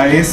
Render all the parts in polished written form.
IAS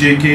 JK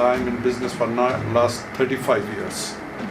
I'm in business for last 35 years,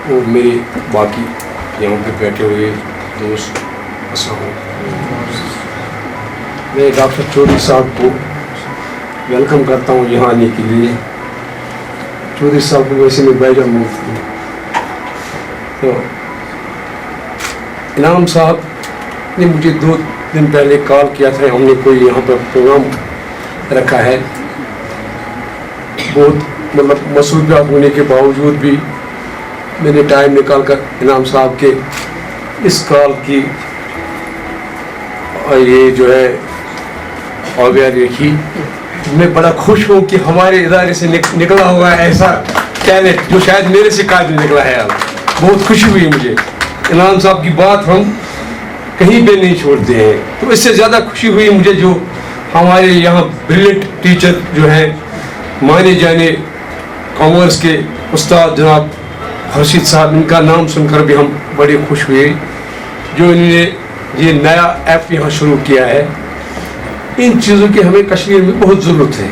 اور میرے باقی یہاں پہ بیٹھے ہوئے دوست، السلام علیکم. میں ڈاکٹر چودھری صاحب کو ویلکم کرتا ہوں یہاں آنے کے لیے. چودھری صاحب کو ویسے میں بائی جان بولتا ہوں. تو انعام صاحب نے مجھے 2 دن پہلے کال کیا تھا، ہم نے کوئی یہاں پر پروگرام رکھا ہے. بہت مصروفیات ہونے کے باوجود بھی میں نے ٹائم نکال کر انعام صاحب کے اس کال کی یہ جو ہے آگیا دیکھی. میں بڑا خوش ہوں کہ ہمارے ادارے سے نکلا ہوا ہے ایسا ٹیلنٹ جو شاید میرے سے قابل نکلا ہے. بہت خوشی ہوئی مجھے. انعام صاحب کی بات ہم کہیں پہ نہیں چھوڑتے ہیں. تو اس سے زیادہ خوشی ہوئی مجھے جو ہمارے یہاں بریلینٹ ٹیچر جو ہیں مانے جانے کامرس کے استاد جناب خورشید صاحب، ان کا نام سن کر بھی ہم بڑے خوش ہوئے جو انہوں نے یہ نیا ایپ یہاں شروع کیا ہے. ان چیزوں کی ہمیں کشمیر میں بہت ضرورت ہے.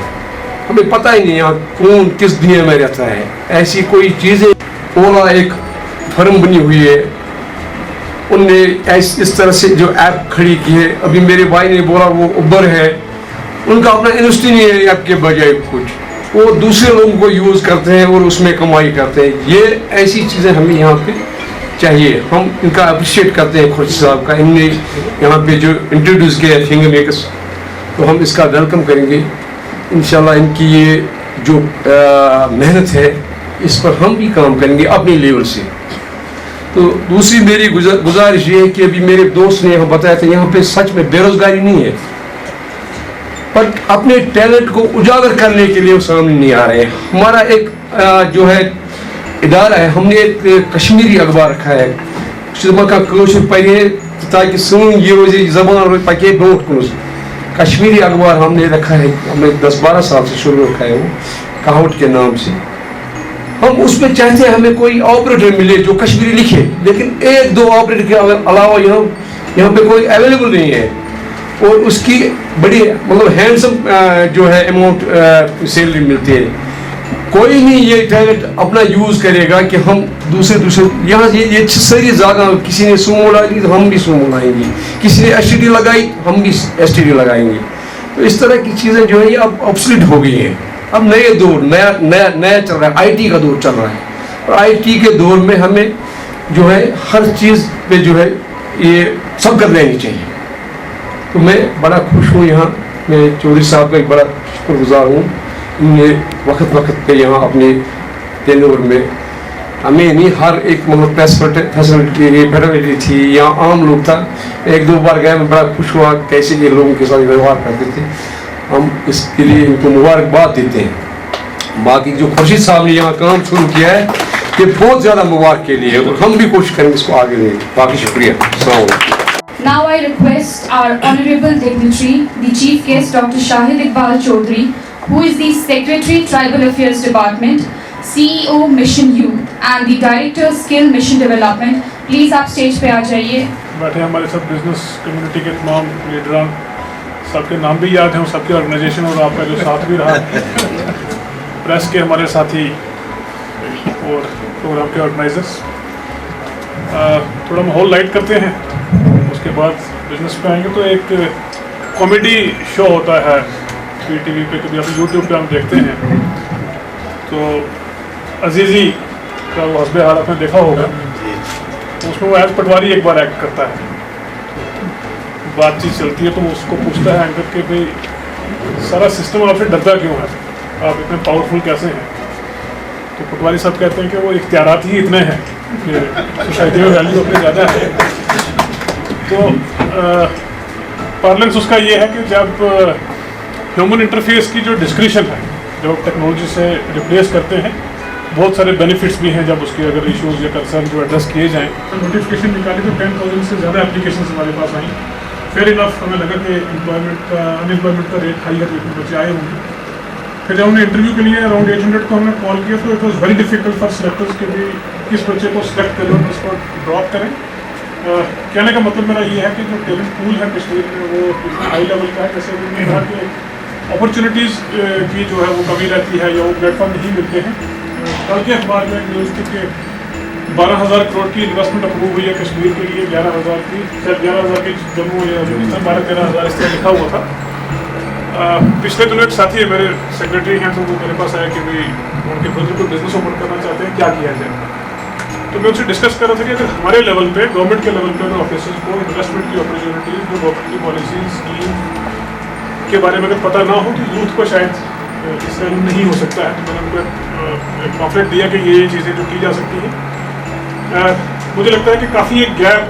ہمیں پتہ ہی نہیں یہاں کون کس دنیا میں رہتا ہے. ایسی کوئی چیزیں اولا ایک فرم بنی ہوئی ہے، ان نے اس طرح سے جو ایپ کھڑی کی ہے. ابھی میرے بھائی نے بولا وہ اوبر ہے، ان کا اپنا انڈسٹری نہیں ہے ایپ کے بجائے کچھ، وہ دوسرے لوگوں کو یوز کرتے ہیں اور اس میں کمائی کرتے ہیں. یہ ایسی چیزیں ہمیں یہاں پہ چاہیے. ہم ان کا اپریشیٹ کرتے ہیں خورشید صاحب کا. ان نے یہاں پہ جو انٹروڈیوس کیا ہے فنگر میکرس، تو ہم اس کا ویلکم کریں گے انشاءاللہ. ان کی یہ جو محنت ہے اس پر ہم بھی کام کریں گے اپنی لیول سے. تو دوسری میری گزارش یہ ہے کہ ابھی میرے دوست نے یہاں بتایا تھا یہاں پہ سچ میں بے روزگاری نہیں ہے، پر اپنے ٹیلنٹ کو اجاگر کرنے کے لیے وہ سامنے نہیں آ رہے ہیں. ہمارا ایک جو ہے ادارہ ہے، ہم نے ایک کشمیری اخبار رکھا ہے کا کٲشُر پرے تاکہ سون یہ روزی زبان پکے برونٹ کن. کشمیری اخبار ہم نے رکھا ہے، ہم نے 10-12 سال سے شروع رکھا ہے وہ کہاوت کے نام سے. ہم اس میں چاہتے ہیں ہمیں کوئی آپریٹر ملے جو کشمیری لکھے، لیکن 1-2 آپریٹر کے علاوہ یہاں پہ کوئی اویلیبل نہیں ہے. اور اس کی بڑی ہینڈسم جو ہے اماؤنٹ سیلری ملتی ہے. کوئی نہیں یہ ٹیلنٹ اپنا یوز کرے گا کہ ہم دوسرے یہاں یہ ساری زیادہ، کسی نے سومو لگائی تو ہم بھی سومو لگائیں گے، کسی نے ایس ٹی ڈی لگائی ہم بھی ایس ٹی ڈی لگائیں گے. تو اس طرح کی چیزیں جو ہے یہ اب آبسلیٹ ہو گئی ہیں. اب نئے دور نیا چل رہا ہے، آئی ٹی کا دور چل رہا ہے. اور آئی ٹی کے دور میں ہمیں جو ہے ہر چیز پہ جو ہے یہ سبقت لینی چاہیے. تو میں بڑا خوش ہوں یہاں. میں چودھری صاحب کا ایک بڑا شکر گزار ہوں. ان نے وقت پہ یہاں اپنے تینور میں ہمیں نہیں ہر ایک پریس فیسلٹی تھی، یہاں عام لوگ تھا. 1-2 بار گئے، میں بڑا خوش ہوا کیسے یہ لوگوں کے ساتھ ویوہار کرتے تھے. ہم اس کے لیے ان کو مبارکباد دیتے ہیں. باقی جو خورشید صاحب نے یہاں کام شروع کیا ہے یہ بہت زیادہ مبارک کے لیے، اور ہم بھی کوشش کریں گے اس کو آگے لیں. باقی شکریہ. السلام علیکم. Now I request our Honorable Dignitary, the Chief Guest Dr. Shahid Iqbal Chaudhary, who is the Secretary Tribal Affairs Department, CEO Mission Youth and the Director Skill Mission Development. Please آپ stage پہ آ جائیے. بیٹھے ہمارے ساتھ business community کے تمام لیڈران، سب کے نام بھی یاد ہیں، سب کی آرگنائزیشن اور آپ کا جو ساتھ بھی رہا، پریس کے ہمارے ساتھی اور پروگرام کے آرگنائزرس. تھوڑا ماحول لائٹ کرتے ہیں، اس کے بعد بزنس پہ آئیں گے. تو ایک کامیڈی شو ہوتا ہے پی ٹی وی پہ، کبھی آپ یوٹیوب پہ ہم دیکھتے ہیں. تو عزیزی کا وہ حسب حال آپ نے دیکھا ہوگا، اس میں وہ ایز پٹواری ایک بار ایکٹ کرتا ہے. بات چیت چلتی ہے تو وہ اس کو پوچھتا ہے اینکر کہ بھائی سارا سسٹم آپ سے ڈرتا کیوں ہے، آپ اتنے پاورفل کیسے ہیں. تو پٹواری صاحب کہتے ہیں کہ وہ اختیارات ہی اتنے ہیں کہ سوسائٹی میں ویلیو اتنے زیادہ ہے. تو پارلنس اس کا یہ ہے کہ جب ہیومن انٹرفیس کی جو ڈسکریشن ہے، جب ٹیکنالوجی سے ریپلیس کرتے ہیں، بہت سارے بینیفٹس بھی ہیں جب اس کے اگر ایشوز یا کنسرن جو ایڈریس کیے جائیں. نوٹیفکیشن نکالی تو 10,000 سے زیادہ اپلیکیشنز ہمارے پاس آئیں. فیئر انف ہمیں لگا کہ انمپلائمنٹ کا ریٹ ہائی ہے، تو بچے آئے ہوں گے. پھر جب ہم نے انٹرویو کے لیے اراؤنڈ 800 کو ہم نے کال کیا تو it was very difficult for selectors کہ بھی کس بچے کو سلیکٹ کریں اور اس کو ڈراپ کریں. کہنے کا مطلب میرا یہ ہے کہ جو ٹیلنٹ پول ہے کشمیر میں وہ ہائی لیول کا ہے. جیسے انہوں نے کہا کہ اپرچونیٹیز کی جو ہے وہ کمی رہتی ہے یا وہ پلیٹ فارم نہیں ملتے ہیں. کل کے اخبار میں نیوز تھی کہ 12,000 کروڑ کی انویسٹمنٹ اپروو ہوئی ہے کشمیر کے لیے, 11,000 کی, شاید 11,000 کی جموں یا 12-13,000 اس طرح لکھا ہوا تھا. پچھلے دنوں ایک ساتھی ہے میرے سیکرٹری ہیں, تو وہ میرے پاس آیا کہ بھائی ان کے بدل کو بزنس اوپن کرنا چاہتے ہیں, کیا کیا جائے. تو میں ان سے ڈسکس کر رہا تھا کہ اگر ہمارے لیول پہ, گورنمنٹ کے لیول پہ اگر آفیسرس کو انویسٹمنٹ کی اپرچونیٹیز, جو گورنمنٹ کی پالیسیز اسکیم کے بارے میں اگر پتہ نہ ہو تو یوتھ کو شاید اس کا علم نہیں ہو سکتا ہے. تو میں نے ان کو ایک پامفلیٹ دیا کہ یہ چیزیں جو کی جا سکتی ہیں. مجھے لگتا ہے کہ کافی ایک گیپ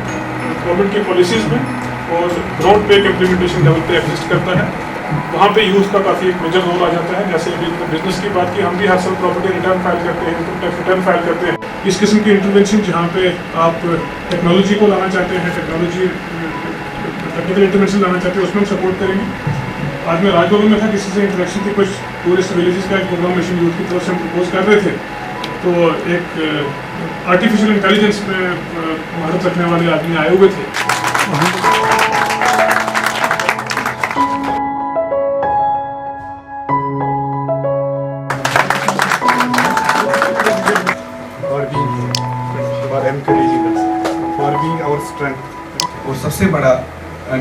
گورنمنٹ کی پالیسیز میں اور گراؤنڈ پہ ایک امپلیمنٹیشن لیول پہ ایگزسٹ کرتا ہے. وہاں پہ یوتھ کا کافی ایک میجر رول آ جاتا ہے. جیسے ابھی بزنس کی بات کی, ہم بھی ہر سال پراپرٹی ریٹرن فائل کرتے ہیں, انکم ٹیکس ریٹرن فائل کرتے ہیں. اس قسم کی انٹرونشن جہاں پہ آپ ٹیکنالوجی کو لانا چاہتے ہیں, ٹیکنیکل انٹرونشن لانا چاہتے ہیں, اس میں ہم سپورٹ کریں گے. آج میں راج بھون میں تھا, کسی سے انٹریکشن تھی, کچھ ٹورسٹ ولیجز کا ایک پروگرام مشن یوتھ کی طرف سے ہم پرپوز کر رہے تھے. تو ایک آرٹیفیشیل انٹیلیجنس میں مہارت رکھنے والے آدمی آئے ہوئے تھے. اور سب سے بڑا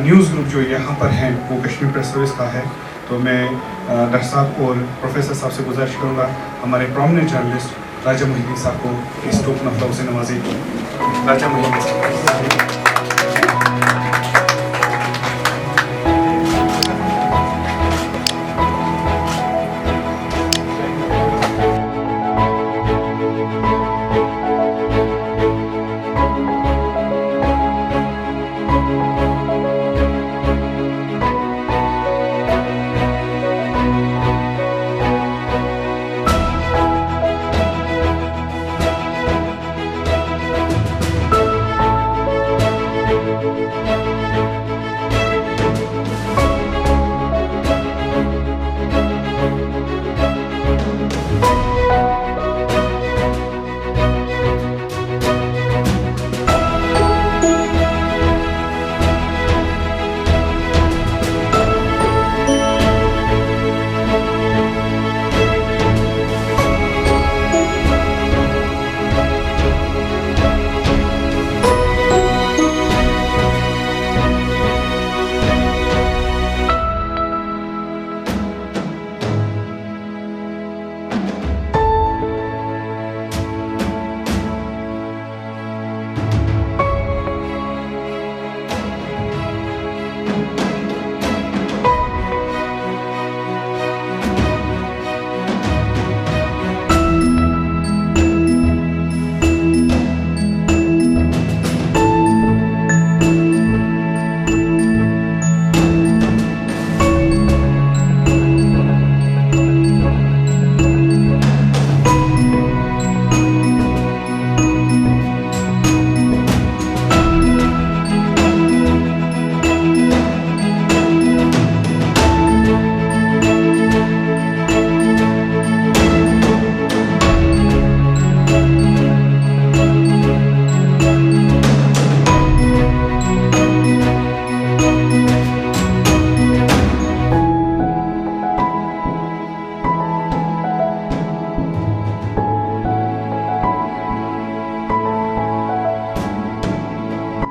نیوز گروپ جو یہاں پر ہیں وہ کشمیر پریس سروس کا ہے. تو میں ڈاکٹر صاحب اور پروفیسر صاحب سے گزارش کروں گا ہمارے پرومیننٹ جرنلسٹ راجہ محی صاحب کو اس ٹوکن آف لو سے نوازیں. راجہ محی.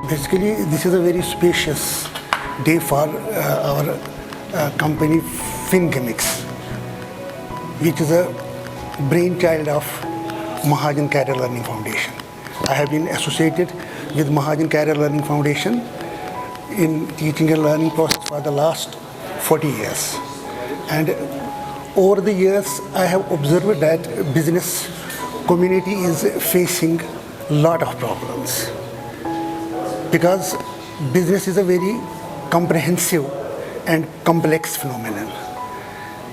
Basically, this is a very spacious day for our company FinGimmicks, which is a brainchild of Mahajan Career Learning Foundation. I have been associated with Mahajan Career Learning Foundation in teaching and learning process for the last 40 years. And over the years, I have observed that business community is facing a lot of problems, because business is a very comprehensive and complex phenomenon,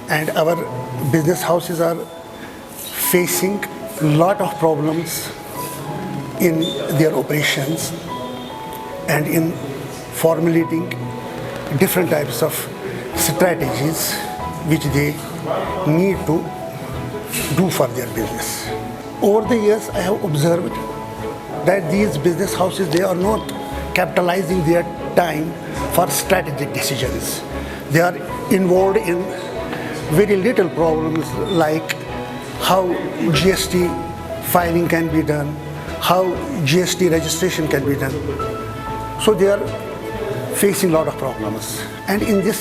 and our business houses are facing a lot of problems in their operations and in formulating different types of strategies which they need to do for their business. Over the years, I have observed that these business houses, they are not capitalizing their time for strategic decisions. They are involved in very little problems like how GST filing can be done, how GST registration can be done. So they are facing lot of problems. And in this